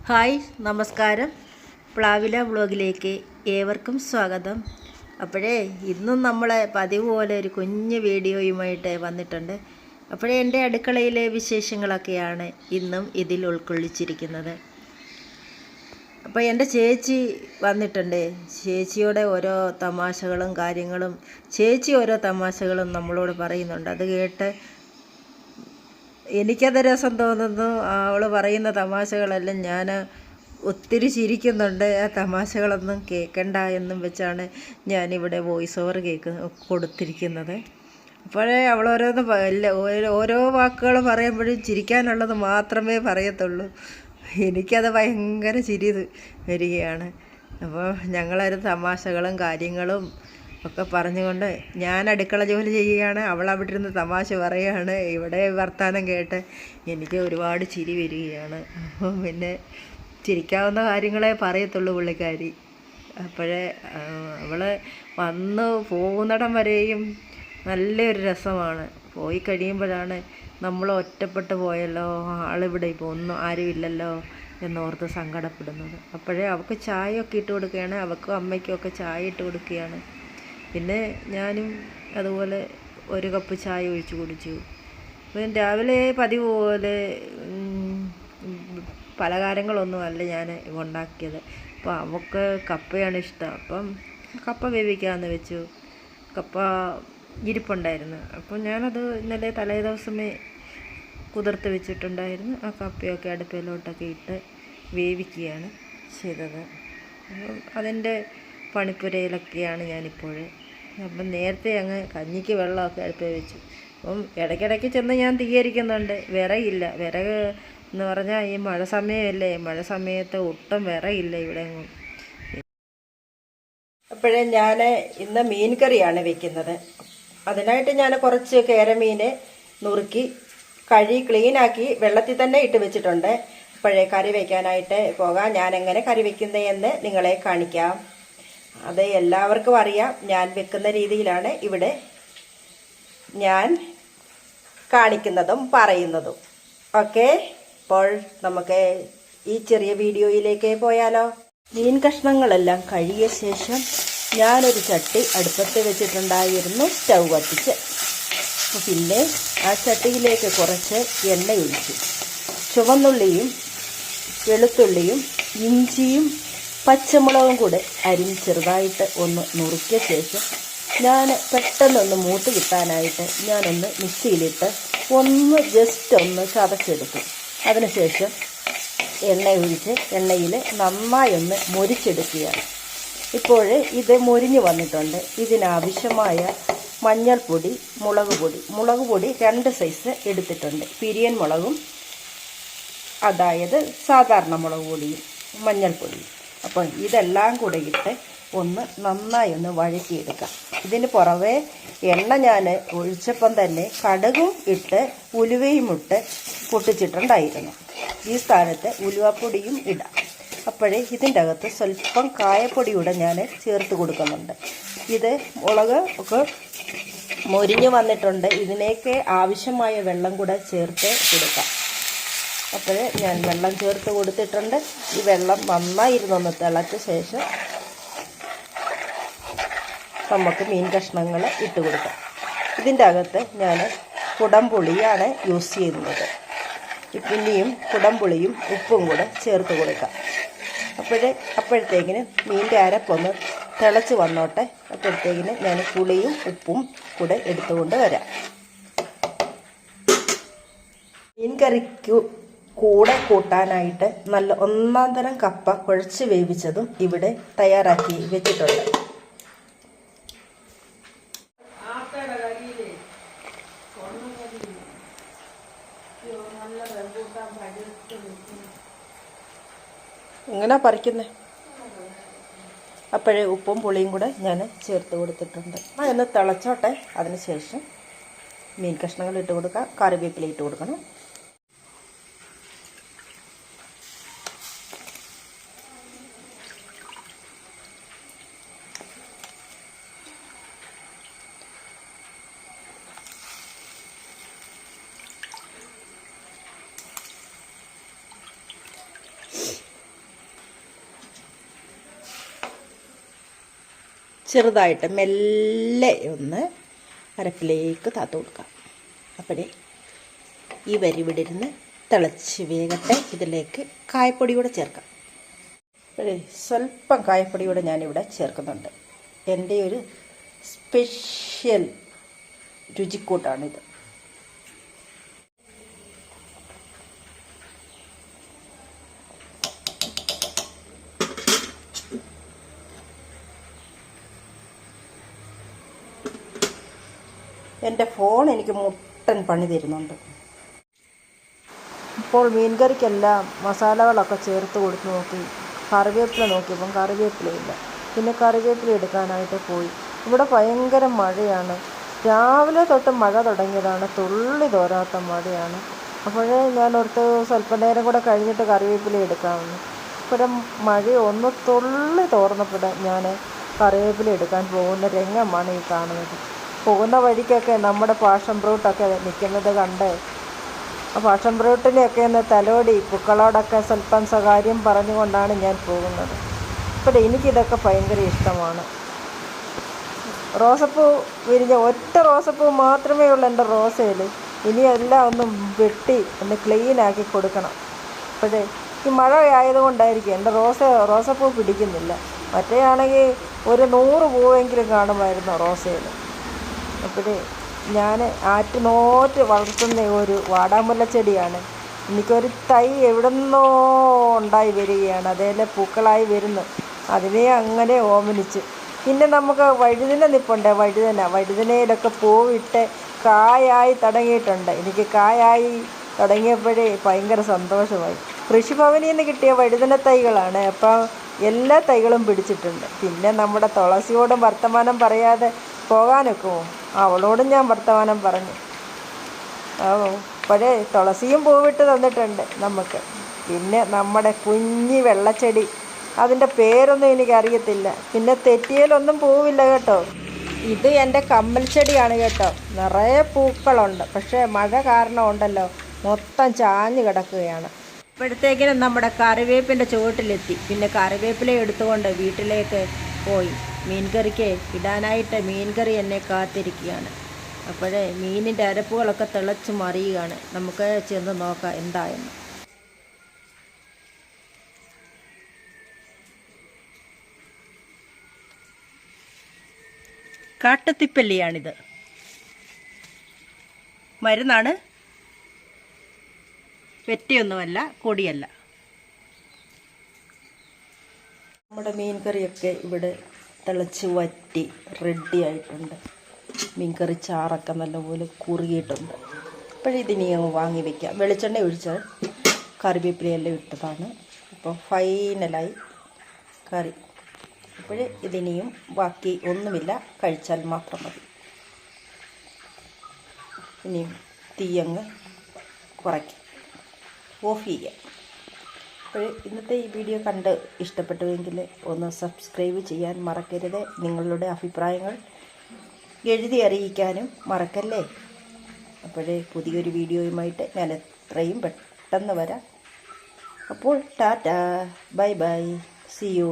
Hi നമസ്കാരം. പ്ലാവില വ്ളോഗിലേക്ക് ഏവർക്കും സ്വാഗതം. ഇന്നും നമ്മളെ പതിവ് പോലെ ഒരു കുഞ്ഞ് വീഡിയോയുമായിട്ട് വന്നിട്ടുണ്ട്. എൻ്റെ അടുക്കളയിലെ വിശേഷങ്ങളൊക്കെയാണ് ഇന്നും ഇതിൽ ഉൾക്കൊള്ളിച്ചിരിക്കുന്നത്. എൻ്റെ ചേച്ചി വന്നിട്ടുണ്ട്. ചേച്ചിയുടെ ഓരോ തമാശകളും കാര്യങ്ങളും ഓരോ തമാശകളും നമ്മളോട് പറയുന്നുണ്ട്. അത് കേട്ട് എനിക്കത് രസം തോന്നുന്നു. അവൾ പറയുന്ന തമാശകളെല്ലാം ഞാൻ ഒത്തിരി ചിരിക്കുന്നുണ്ട്. ആ തമാശകളൊന്നും കേൾക്കണ്ട എന്നും വെച്ചാണ് ഞാനിവിടെ വോയിസ് ഓവർ കൊടുത്തിരിക്കുന്നത്. അവൾ ഓരോ വാക്കുകൾ പറയുമ്പോഴും ചിരിക്കാനുള്ളത് മാത്രമേ പറയത്തുള്ളൂ. എനിക്കത് ഭയങ്കര ചിരി വരികയാണ്. ഞങ്ങളൊരു തമാശകളും കാര്യങ്ങളും ഒക്കെ പറഞ്ഞുകൊണ്ട് ഞാൻ അടുക്കള ജോലി ചെയ്യുകയാണ്, അവൾ അവിടെ ഇരുന്ന് തമാശ പറയുകയാണ്. ഇവിടെ വർത്തമാനം കേട്ട് എനിക്ക് ഒരുപാട് ചിരി വരികയാണ്. പിന്നെ ചിരിക്കാവുന്ന കാര്യങ്ങളെ പറയത്തുള്ളൂ പുള്ളിക്കാരി. അവൾ വന്ന് പോകുന്നിടം വരെയും നല്ലൊരു രസമാണ്. പോയി കഴിയുമ്പോഴാണ് നമ്മൾ ഒറ്റപ്പെട്ട് പോയല്ലോ, ആളിവിടെ ഇപ്പോൾ ഒന്നും ആരുമില്ലല്ലോ എന്നോർത്ത് സങ്കടപ്പെടുന്നത്. അവൾക്ക് ചായയൊക്കെ ഇട്ട് കൊടുക്കുകയാണ്. അവൾക്കും അമ്മയ്ക്കും ഒക്കെ ചായ ഇട്ട് കൊടുക്കുകയാണ്. പിന്നെ ഞാനും അതുപോലെ ഒരു കപ്പ് ചായ ഒഴിച്ച് കുടിച്ചു. രാവിലെ പതിവ് പോലെ പലഹാരങ്ങളൊന്നുമല്ല ഞാൻ ഉണ്ടാക്കിയത്. അവൾക്ക് കപ്പയാണ് ഇഷ്ടം. കപ്പ വേവിക്കാമെന്ന് വെച്ചു. കപ്പ ഇരിപ്പുണ്ടായിരുന്നു. ഞാനത് ഇന്നലെ തലേ ദിവസമേ കുതിർത്ത് വെച്ചിട്ടുണ്ടായിരുന്നു. ആ കപ്പയൊക്കെ അടുപ്പിലോട്ടൊക്കെ ഇട്ട് വേവിക്കുകയാണ് ചെയ്തത്. അതിൻ്റെ പണിപ്പുരയിലൊക്കെയാണ് ഞാനിപ്പോൾ. നേരത്തെ അങ്ങ് കഞ്ഞിക്ക് വെള്ളമൊക്കെ അടുപ്പിൽ വെച്ചു. ഇടയ്ക്കിടയ്ക്ക് ചെന്ന് ഞാൻ തീയരിക്കുന്നുണ്ട്. വിറകില്ല. വിറക് എന്ന് പറഞ്ഞാൽ ഈ മഴ സമയമല്ലേ, മഴ സമയത്ത് ഒട്ടും വിറകില്ല ഇവിടെ എങ്ങും. ഞാൻ ഇന്ന് മീൻ കറിയാണ് വെക്കുന്നത്. അതിനായിട്ട് ഞാൻ കുറച്ച് കേരമീൻ നുറുക്കി ക്ലീനാക്കി വെള്ളത്തിൽ തന്നെ ഇട്ട് വെച്ചിട്ടുണ്ട്. കറി വയ്ക്കാനായിട്ട് പോകാം. ഞാൻ എങ്ങനെ കറി വയ്ക്കുന്നതെന്ന് നിങ്ങളെ കാണിക്കാം. അത് എല്ലാവർക്കും അറിയാം. ഞാൻ വെക്കുന്ന രീതിയിലാണ് ഇവിടെ ഞാൻ കാണിക്കുന്നതും പറയുന്നതും. ഓക്കെ, ഇപ്പോൾ നമുക്ക് ഈ ചെറിയ വീഡിയോയിലേക്ക് പോയാലോ. മീൻ കഷ്ണങ്ങളെല്ലാം കഴുകിയ ശേഷം ഞാനൊരു ചട്ടി അടുപ്പത്ത് വെച്ചിട്ടുണ്ടായിരുന്നു, സ്റ്റൗ കത്തിച്ച്. പിന്നെ ആ ചട്ടിയിലേക്ക് കുറച്ച് എണ്ണ ഒഴിച്ചു. ചുവന്നുള്ളിയും വെളുത്തുള്ളിയും ഇഞ്ചിയും പച്ചമുളകും കൂടെ ചെറുതായിട്ട് ഒന്ന് നുറുക്കിയ ശേഷം ഞാൻ പെട്ടെന്നൊന്ന് മൂത്ത് കിട്ടാനായിട്ട് ഞാനൊന്ന് മിക്സിയിലിട്ട് ജസ്റ്റ് ഒന്ന് ചതച്ചെടുത്തു. അതിനുശേഷം എണ്ണ ഒഴിച്ച് എണ്ണയിൽ നന്നായി ഒന്ന് മൊരിച്ചെടുക്കുകയാണ്. ഇത് മൊരിഞ്ഞു വന്നിട്ടുണ്ട്. ഇതിനാവശ്യമായ മഞ്ഞൾപ്പൊടി, മുളക് പൊടി 2 സൈസ് എടുത്തിട്ടുണ്ട്. പിരിയൻ മുളകും, അതായത് സാധാരണ മുളക് പൊടിയും മഞ്ഞൾപ്പൊടിയും. ഇതെല്ലാം കൂടെ ഇട്ട് നന്നായി ഒന്ന് വഴറ്റിയെടുക്കാം. ഇതിന് പുറമെ എണ്ണ ഞാൻ ഒഴിച്ചപ്പം തന്നെ കടുകും ഇട്ട് ഉലുവയും ഇട്ട് പൊട്ടിച്ചിട്ടുണ്ടായിരുന്നു. ഈ സ്ഥാനത്ത് ഉലുവപ്പൊടിയും ഇടാം. ഇതിൻ്റെ അകത്ത് സ്വല്പം കായപ്പൊടിയൂടെ ഞാൻ ചേർത്ത് കൊടുക്കുന്നുണ്ട്. മുളക് ഒക്കെ മൊരിഞ്ഞു വന്നിട്ടുണ്ട്. ഇതിലേക്ക് ആവശ്യമായ വെള്ളം കൂടെ ചേർത്ത് കൊടുക്കാം. ഞാൻ വെള്ളം ചേർത്ത് കൊടുത്തിട്ടുണ്ട്. ഈ വെള്ളം നന്നായിരുന്നൊന്ന് തിളച്ച ശേഷം നമുക്ക് മീൻ കഷ്ണങ്ങൾ ഇട്ട് കൊടുക്കാം. ഇതിൻ്റെ അകത്ത് ഞാൻ കുടംപുളിയാണ് യൂസ് ചെയ്യുന്നത്. പിന്നെയും കുടംപുളിയും ഉപ്പും കൂടെ ചേർത്ത് കൊടുക്കാം. അപ്പോഴത്തേക്കിന് മീൻ്റെ അരപ്പൊന്ന് തിളച്ച് വന്നോട്ടെ. ഞാൻ പുളിയും ഉപ്പും കൂടെ എടുത്തുകൊണ്ട് വരാം. മീൻ കറിക്ക് കൂടെ കൂട്ടാനായിട്ട് നല്ല ഒന്നാം തരം കപ്പ കുഴച്ച് വേവിച്ചതും ഇവിടെ തയ്യാറാക്കി വെച്ചിട്ടുണ്ട്. ഇങ്ങനെ പറിക്കുന്നേ. ഉപ്പും പുളിയും കൂടെ ഞാൻ ചേർത്ത് കൊടുത്തിട്ടുണ്ട്. ഒന്ന് തിളച്ചോട്ടെ. അതിനുശേഷം മീൻ കഷ്ണങ്ങൾ ഇട്ട് കൊടുക്കാം. കറിവേപ്പില ഇട്ട് കൊടുക്കണം. ചെറുതായിട്ട് മെല്ലെ ഒന്ന് അരപ്പിലേക്ക് താത്തു കൊടുക്കാം. അപ്പോഴേ ഈ വരി ഇവിടെ ഇരുന്ന് തിളച്ച് വേഗട്ടെ. ഇതിലേക്ക് കായപ്പൊടി കൂടെ ചേർക്കാം. അപ്പോഴേ സ്വല്പം കായപ്പൊടി കൂടെ ഞാനിവിടെ ചേർക്കുന്നുണ്ട്. എൻ്റെ ഒരു സ്പെഷ്യൽ രുചിക്കൂട്ടാണിത്. എൻ്റെ ഫോൺ എനിക്ക് മുട്ടൻ പണി തരുന്നുണ്ട്. ഇപ്പോൾ മീൻകറിക്കെല്ലാം മസാലകളൊക്കെ ചേർത്ത് കൊടുത്ത് നോക്കി, കറിവേപ്പില നോക്കിയപ്പം കറിവേപ്പിലയില്ല. പിന്നെ കറിവേപ്പില എടുക്കാനായിട്ട് പോയി. ഇവിടെ ഭയങ്കര മഴയാണ്. രാവിലെ തൊട്ട് മഴ തുടങ്ങിയതാണ്, തുള്ളി തോരാത്ത മഴയാണ്. അപ്പോഴേ ഞാൻ ഓർത്ത് സ്വല്പം നേരം കൂടെ കഴിഞ്ഞിട്ട് കറിവേപ്പില എടുക്കാമെന്ന്. ഇപ്പോഴും മഴ ഒന്ന് തുള്ളി തോർന്നപ്പോഴേ ഞാൻ കറിവേപ്പില എടുക്കാൻ പോകുന്ന രംഗമാണ് ഈ കാണുന്നത്. പോകുന്ന വഴിക്കൊക്കെ നമ്മുടെ പാഷൻ ഫ്രൂട്ടൊക്കെ നിൽക്കുന്നത് കണ്ട് ആ പാഷൻ ഫ്രൂട്ടിനെയൊക്കെ ഒന്ന് തലോടി പൂക്കളോടൊക്കെ സ്വല്പം സ്വകാര്യം പറഞ്ഞുകൊണ്ടാണ് ഞാൻ പോകുന്നത്. ഇവിടെ എനിക്കിതൊക്കെ ഭയങ്കര ഇഷ്ടമാണ്. റോസപ്പൂ വിരിഞ്ഞ ഒറ്റ റോസപ്പൂ മാത്രമേ ഉള്ളൂ എൻ്റെ റോസയിൽ. ഇനി എല്ലാം ഒന്ന് വെട്ടി ഒന്ന് ക്ലീനാക്കി കൊടുക്കണം. അപ്പോഴേ ഈ മഴ ആയതുകൊണ്ടായിരിക്കും എൻ്റെ റോസപ്പൂ പിടിക്കുന്നില്ല. മറ്റേയാണെങ്കിൽ ഒരു 100 പൂവെങ്കിലും കാണുമായിരുന്നു റോസയിൽ. അപ്പോഴേ ഞാൻ ആറ്റുനോറ്റ് വളർത്തുന്ന ഒരു വാടാമുല്ല ചെടിയാണ്. എനിക്കൊരു തൈ എവിടെ നിന്നോ ഉണ്ടായി വരികയാണ്. അതേലെ പൂക്കളായി വരുന്നു. അതിനെ അങ്ങനെ ഓമനിച്ച്. പിന്നെ നമുക്ക് വഴുതന നിൽപ്പുണ്ട്. വഴുതനയിലൊക്കെ പൂവിട്ട് കായായി തുടങ്ങിയിട്ടുണ്ട്. എനിക്ക് കായായി തുടങ്ങിയപ്പോഴേ ഭയങ്കര സന്തോഷമായി. കൃഷിഭവനിൽ നിന്ന് കിട്ടിയ വഴുതന തൈകളാണ്. അപ്പോൾ എല്ലാ തൈകളും പിടിച്ചിട്ടുണ്ട്. പിന്നെ നമ്മുടെ തുളസിയോടും വർത്തമാനം പറയാതെ പോകാനൊക്കുമോ? അവളോടും ഞാൻ വർത്തമാനം പറഞ്ഞു. അപ്പോഴേ തുളസിയും പൂവിട്ട് തന്നിട്ടുണ്ട് നമുക്ക്. പിന്നെ നമ്മുടെ കുഞ്ഞി വെള്ളച്ചെടി, അതിൻ്റെ പേരൊന്നും എനിക്കറിയത്തില്ല. പിന്നെ തെറ്റിയാലൊന്നും പൂവില്ല കേട്ടോ. ഇത് എൻ്റെ കമ്മൽ ചെടിയാണ് കേട്ടോ. നിറയെ പൂക്കളുണ്ട്. പക്ഷേ മഴ കാരണം ഉണ്ടല്ലോ മൊത്തം ചാഞ്ഞ് കിടക്കുകയാണ്. ഇപ്പോഴത്തേക്കിനും നമ്മുടെ കറിവേപ്പിൻ്റെ ചുവട്ടിലെത്തി. പിന്നെ കറിവേപ്പില എടുത്തുകൊണ്ട് വീട്ടിലേക്ക് പോയി. മീൻകറിക്ക് ഇടാനായിട്ട് മീൻകറി എന്നെ കാത്തിരിക്കുകയാണ്. അപ്പോഴേ മീനിൻ്റെ അരപ്പുകളൊക്കെ തിളച്ച് മറിയുകയാണ്. നമുക്ക് ചെന്ന് നോക്കാം എന്തായെന്ന്. കാട്ടുത്തിപ്പല്ലിയാണിത്. മരുന്നാണ്, വെറ്റിയൊന്നുമല്ല, കൊടിയല്ല. നമ്മുടെ മീൻകറിയൊക്കെ ഇവിടെ തിളച്ച് വറ്റി റെഡി ആയിട്ടുണ്ട്. മീൻകറി ചാറൊക്കെ നല്ലപോലെ കുറുകിയിട്ടുണ്ട്. അപ്പോഴിതിനി അങ്ങ് വാങ്ങി വയ്ക്കാം. വെളിച്ചെണ്ണ ഒഴിച്ച് കറിവേപ്പിലയെല്ലാം ഇട്ടതാണ്. അപ്പോൾ ഫൈനലായി കറി. അപ്പോൾ ഇതിനിയും ബാക്കി ഒന്നുമില്ല, കഴിച്ചാൽ മാത്രം മതി. ഇനിയും തീയങ്ങ് കുറയ്ക്കാം, ഓഫ് ചെയ്യാം. അപ്പോൾ ഇന്നത്തെ ഈ വീഡിയോ കണ്ട് ഇഷ്ടപ്പെട്ടുവെങ്കിൽ ഒന്ന് സബ്സ്ക്രൈബ് ചെയ്യാൻ മറക്കരുത്. നിങ്ങളുടെ അഭിപ്രായങ്ങൾ എഴുതി അറിയിക്കാനും മറക്കല്ലേ. അപ്പോഴേ പുതിയൊരു വീഡിയോയുമായിട്ട് ഞാൻ എത്രയും പെട്ടെന്ന് വരാം. അപ്പോൾ tata, bye bye, see U.